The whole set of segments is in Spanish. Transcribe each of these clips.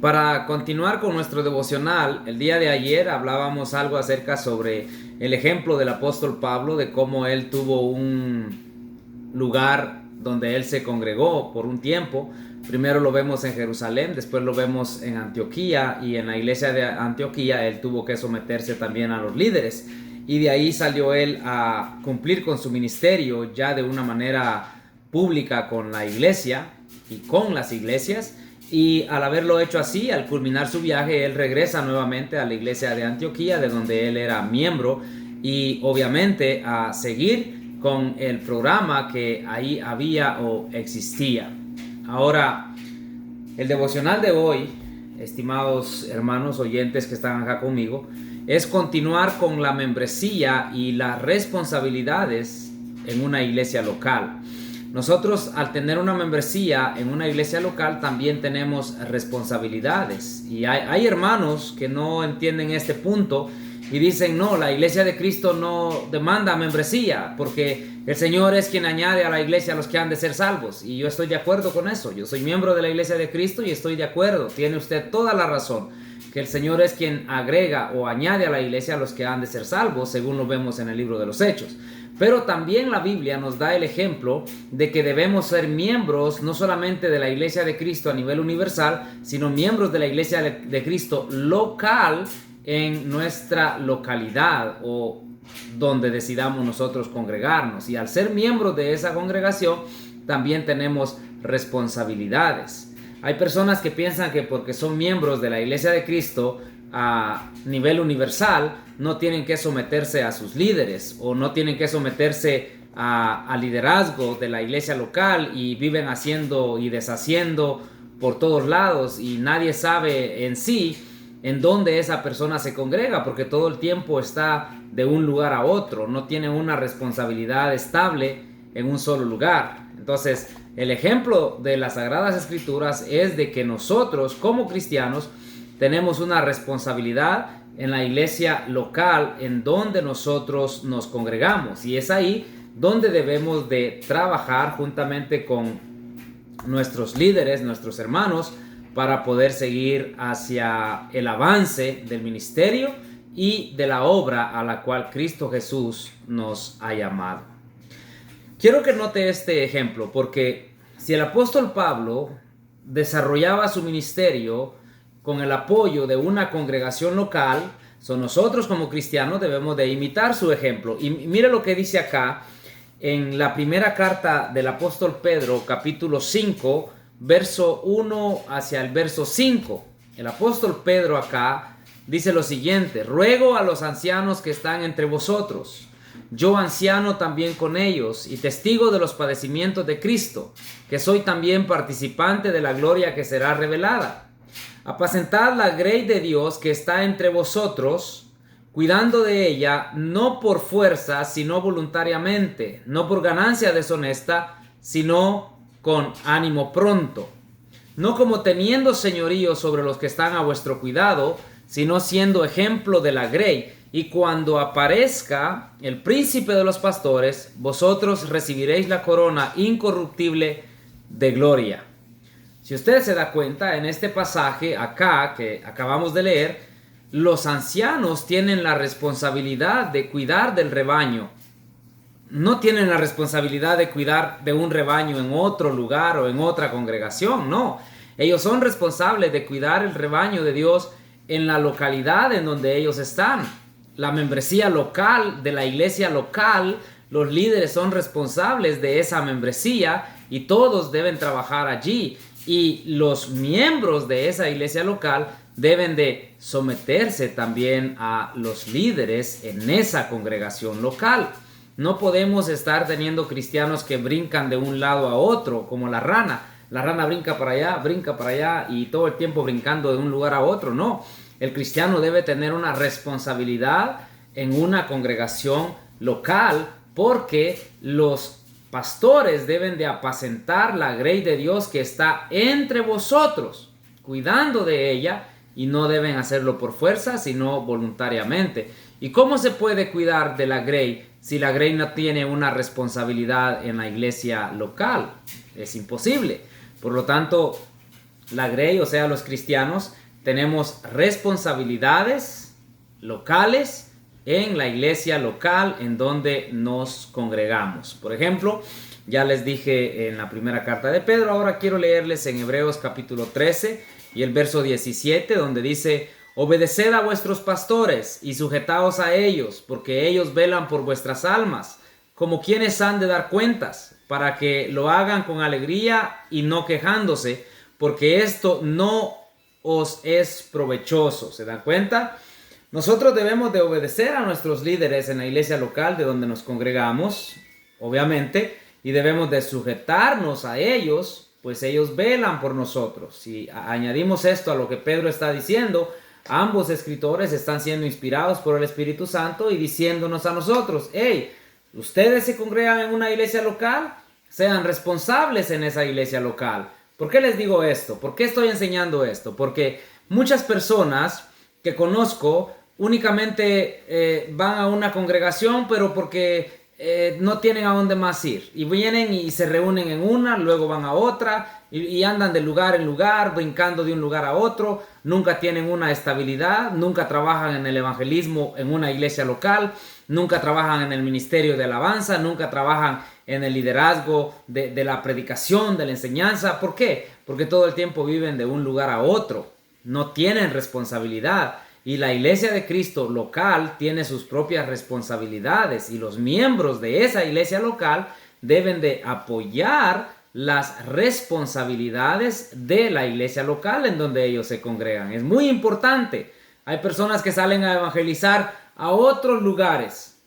Para continuar con nuestro devocional, el día de ayer hablábamos algo acerca sobre el ejemplo del apóstol Pablo, de cómo él tuvo un lugar donde él se congregó por un tiempo. Primero lo vemos en Jerusalén, después lo vemos en Antioquía, y en la iglesia de Antioquía él tuvo que someterse también a los líderes, y de ahí salió él a cumplir con su ministerio ya de una manera pública con la iglesia y con las iglesias. Y al haberlo hecho así, al culminar su viaje, él regresa nuevamente a la iglesia de Antioquía, de donde él era miembro, y obviamente a seguir con el programa que ahí había o existía. Ahora, el devocional de hoy, estimados hermanos oyentes que están acá conmigo, es continuar con la membresía y las responsabilidades en una iglesia local. Nosotros, al tener una membresía en una iglesia local, también tenemos responsabilidades, y hay hermanos que no entienden este punto y dicen: no, la iglesia de Cristo no demanda membresía, porque el Señor es quien añade a la iglesia a los que han de ser salvos. Y yo estoy de acuerdo con eso. Yo soy miembro de la iglesia de Cristo y estoy de acuerdo. Tiene usted toda la razón, que el Señor es quien agrega o añade a la iglesia a los que han de ser salvos, según lo vemos en el libro de los Hechos. Pero también la Biblia nos da el ejemplo de que debemos ser miembros no solamente de la iglesia de Cristo a nivel universal, sino miembros de la iglesia de Cristo local en nuestra localidad o donde decidamos nosotros congregarnos. Y al ser miembros de esa congregación, también tenemos responsabilidades. Hay personas que piensan que porque son miembros de la iglesia de Cristo a nivel universal, no tienen que someterse a sus líderes o no tienen que someterse al liderazgo de la iglesia local, y viven haciendo y deshaciendo por todos lados, y nadie sabe en sí en dónde esa persona se congrega, porque todo el tiempo está de un lugar a otro, no tiene una responsabilidad estable en un solo lugar. Entonces, el ejemplo de las Sagradas Escrituras es de que nosotros como cristianos tenemos una responsabilidad en la iglesia local en donde nosotros nos congregamos, y es ahí donde debemos de trabajar juntamente con nuestros líderes, nuestros hermanos, para poder seguir hacia el avance del ministerio y de la obra a la cual Cristo Jesús nos ha llamado. Quiero que note este ejemplo, porque si el apóstol Pablo desarrollaba su ministerio con el apoyo de una congregación local, nosotros como cristianos debemos de imitar su ejemplo. Y mire lo que dice acá en la primera carta del apóstol Pedro, capítulo 5, verso 1 hacia el verso 5. El apóstol Pedro acá dice lo siguiente: ruego a los ancianos que están entre vosotros, yo anciano también con ellos y testigo de los padecimientos de Cristo, que soy también participante de la gloria que será revelada. Apacentad la grey de Dios que está entre vosotros, cuidando de ella, no por fuerza, sino voluntariamente, no por ganancia deshonesta, sino con ánimo pronto, no como teniendo señorío sobre los que están a vuestro cuidado, sino siendo ejemplo de la grey. Y cuando aparezca el príncipe de los pastores, vosotros recibiréis la corona incorruptible de gloria. Si usted se da cuenta, en este pasaje acá que acabamos de leer, los ancianos tienen la responsabilidad de cuidar del rebaño. No tienen la responsabilidad de cuidar de un rebaño en otro lugar o en otra congregación, no. Ellos son responsables de cuidar el rebaño de Dios en la localidad en donde ellos están. La membresía local de la iglesia local, los líderes son responsables de esa membresía y todos deben trabajar allí. Y los miembros de esa iglesia local deben de someterse también a los líderes en esa congregación local. No podemos estar teniendo cristianos que brincan de un lado a otro como la rana. La rana brinca para allá y todo el tiempo brincando de un lugar a otro. No, el cristiano debe tener una responsabilidad en una congregación local, porque los pastores deben de apacentar la grey de Dios que está entre vosotros, cuidando de ella, y no deben hacerlo por fuerza, sino voluntariamente. ¿Y cómo se puede cuidar de la grey si la grey no tiene una responsabilidad en la iglesia local? Es imposible. Por lo tanto, la Grey, o sea, los cristianos, tenemos responsabilidades locales en la iglesia local en donde nos congregamos. Por ejemplo, ya les dije en la primera carta de Pedro, ahora quiero leerles en Hebreos capítulo 13 y el verso 17, donde dice: obedeced a vuestros pastores y sujetaos a ellos, porque ellos velan por vuestras almas, como quienes han de dar cuentas, para que lo hagan con alegría y no quejándose, porque esto no os es provechoso. ¿Se dan cuenta? Nosotros debemos de obedecer a nuestros líderes en la iglesia local de donde nos congregamos, obviamente, y debemos de sujetarnos a ellos, pues ellos velan por nosotros. Si añadimos esto a lo que Pedro está diciendo, ambos escritores están siendo inspirados por el Espíritu Santo y diciéndonos a nosotros: hey, ustedes se congregan en una iglesia local, sean responsables en esa iglesia local. ¿Por qué les digo esto? ¿Por qué estoy enseñando esto? Porque muchas personas que conozco únicamente van a una congregación, pero porque no tienen a dónde más ir. Y vienen y se reúnen en una, luego van a otra y andan de lugar en lugar, brincando de un lugar a otro. Nunca tienen una estabilidad, nunca trabajan en el evangelismo en una iglesia local, nunca trabajan en el ministerio de alabanza, nunca trabajan en el liderazgo de la predicación, de la enseñanza. ¿Por qué? Porque todo el tiempo viven de un lugar a otro, no tienen responsabilidad. Y la iglesia de Cristo local tiene sus propias responsabilidades y los miembros de esa iglesia local deben de apoyar las responsabilidades de la iglesia local en donde ellos se congregan. Es muy importante. Hay personas que salen a evangelizar a otros lugares,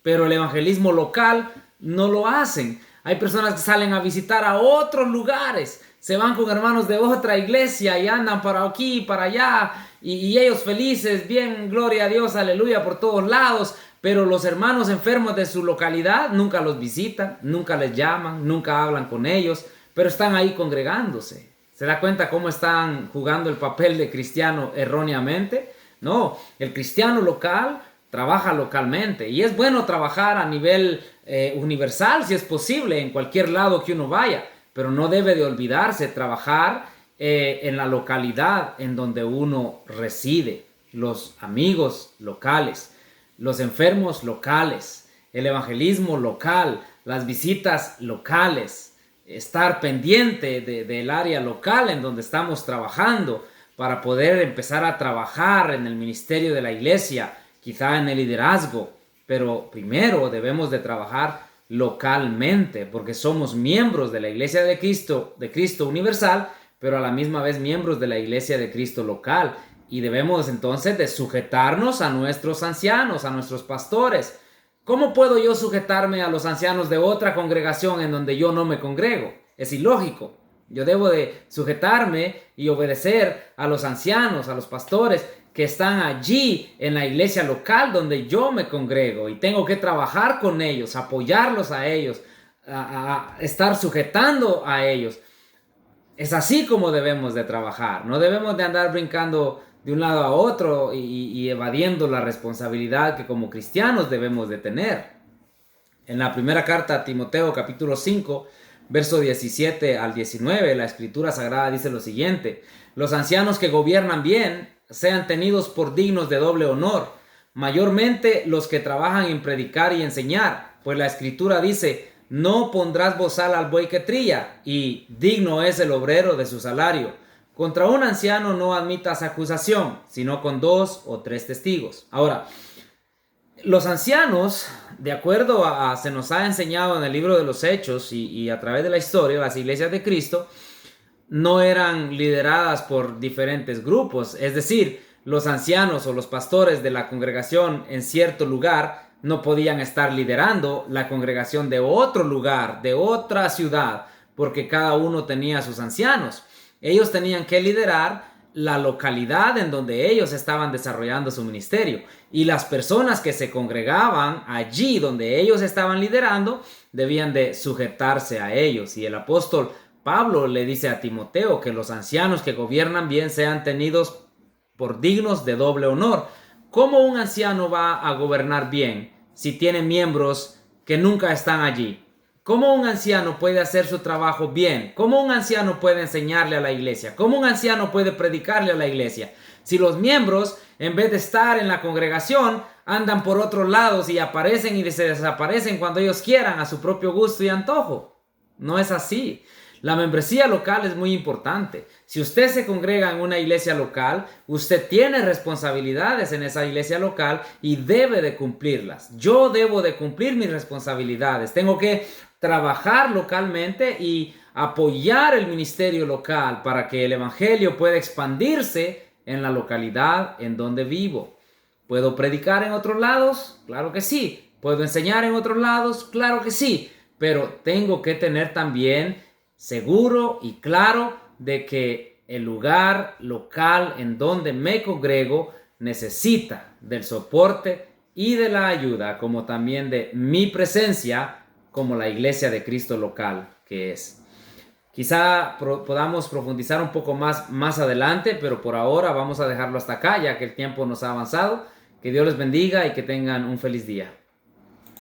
pero el evangelismo local no lo hacen. Hay personas que salen a visitar a otros lugares, se van con hermanos de otra iglesia y andan para aquí y para allá, y ellos felices, bien, gloria a Dios, aleluya, por todos lados, pero los hermanos enfermos de su localidad nunca los visitan, nunca les llaman, nunca hablan con ellos, pero están ahí congregándose. ¿Se da cuenta cómo están jugando el papel de cristiano erróneamente? No, el cristiano local trabaja localmente y es bueno trabajar a nivel universal si es posible, en cualquier lado que uno vaya, pero no debe de olvidarse trabajar en la localidad en donde uno reside, los amigos locales, los enfermos locales, el evangelismo local, las visitas locales, estar pendiente del área local en donde estamos trabajando para poder empezar a trabajar en el ministerio de la iglesia, quizá en el liderazgo, pero primero debemos de trabajar localmente porque somos miembros de la iglesia de Cristo universal, pero a la misma vez miembros de la iglesia de Cristo local, y debemos entonces de sujetarnos a nuestros ancianos, a nuestros pastores. ¿Cómo puedo yo sujetarme a los ancianos de otra congregación en donde yo no me congrego? Es ilógico. Yo debo de sujetarme y obedecer a los ancianos, a los pastores que están allí en la iglesia local donde yo me congrego, y tengo que trabajar con ellos, apoyarlos a ellos, a estar sujetando a ellos. Es así como debemos de trabajar. No debemos de andar brincando de un lado a otro y evadiendo la responsabilidad que como cristianos debemos de tener. En la primera carta a Timoteo capítulo 5, verso 17 al 19, la Escritura Sagrada dice lo siguiente: los ancianos que gobiernan bien sean tenidos por dignos de doble honor, mayormente los que trabajan en predicar y enseñar, pues la Escritura dice: no pondrás bozal al buey que trilla, y digno es el obrero de su salario. Contra un anciano no admitas acusación, sino con 2 o 3 testigos. Ahora, los ancianos, de acuerdo se nos ha enseñado en el libro de los Hechos y a través de la historia, las iglesias de Cristo no eran lideradas por diferentes grupos. Es decir, los ancianos o los pastores de la congregación en cierto lugar no podían estar liderando la congregación de otro lugar, de otra ciudad, porque cada uno tenía sus ancianos. Ellos tenían que liderar la localidad en donde ellos estaban desarrollando su ministerio, y las personas que se congregaban allí donde ellos estaban liderando debían de sujetarse a ellos. Y el apóstol Pablo le dice a Timoteo que los ancianos que gobiernan bien sean tenidos por dignos de doble honor. ¿Cómo un anciano va a gobernar bien si tiene miembros que nunca están allí? ¿Cómo un anciano puede hacer su trabajo bien? ¿Cómo un anciano puede enseñarle a la iglesia? ¿Cómo un anciano puede predicarle a la iglesia? Si los miembros, en vez de estar en la congregación, andan por otros lados y aparecen y se desaparecen cuando ellos quieran, a su propio gusto y antojo. No es así. La membresía local es muy importante. Si usted se congrega en una iglesia local, usted tiene responsabilidades en esa iglesia local y debe de cumplirlas. Yo debo de cumplir mis responsabilidades. Tengo que trabajar localmente y apoyar el ministerio local para que el evangelio pueda expandirse en la localidad en donde vivo. ¿Puedo predicar en otros lados? Claro que sí. ¿Puedo enseñar en otros lados? Claro que sí. Pero tengo que tener también seguro y claro de que el lugar local en donde me congrego necesita del soporte y de la ayuda, como también de mi presencia como la iglesia de Cristo local que es. Quizá podamos profundizar un poco más adelante, pero por ahora vamos a dejarlo hasta acá, ya que el tiempo nos ha avanzado. Que Dios les bendiga y que tengan un feliz día.